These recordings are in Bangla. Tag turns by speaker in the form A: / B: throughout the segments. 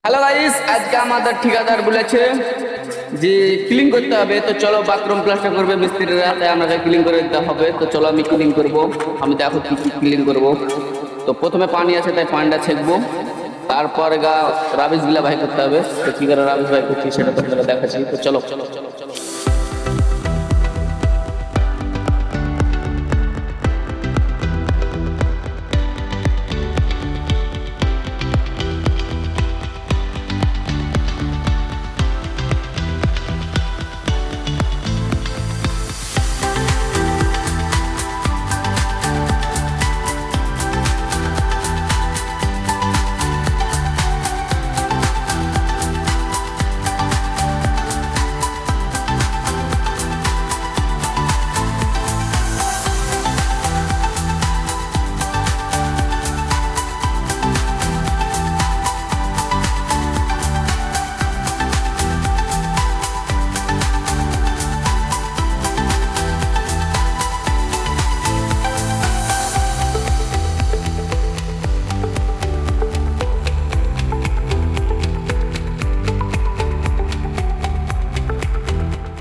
A: হ্যালো গাইস, আজকে আমাদের ঠিকাদার বলেছে যে ক্লিন করতে হবে। তো চলো, বাথরুম প্লাস্টার করবে মিস্ত্রিরা, তাই আমাকে ক্লিন করে দিতে হবে। তো চলো আমি ক্লিন করব। আমি দেখো কি কি ক্লিন করব। তো প্রথমে পানি আছে, তাই পানিটা ছেঁকবো। তারপরে রাবিশ গুলা বাই করতে হবে। তো কি করে রাবিশ বাই করছি সেটা তোমাদের দেখাচ্ছি। তো চলো চলো চলো চলো।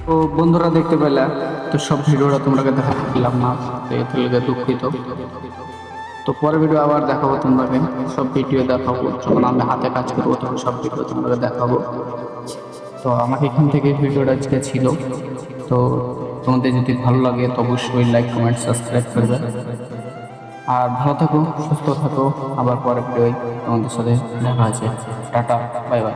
A: তো বন্ধুরা দেখতে পেলে, তো সব ভিডিওটা তোমরাকে দেখাতে পারলাম না, তো এর থেকে দুঃখিত। তো পরের ভিডিও আবার দেখাবো তোমাকে, সব ভিডিও দেখাবো যখন আমি হাতে কাজ করবো, তখন সব ভিডিও তোমাকে দেখাবো। তো আমাকে এখান থেকে ভিডিওটা আজকে ছিল। তো তোমাদের যদি ভালো লাগে তো অবশ্যই লাইক কমেন্ট সাবস্ক্রাইব করবে। আর ভালো থাকো, সুস্থ থাকো। আবার পরের ভিডিও তোমাদের সাথে দেখা আছে। Tata, bye bye.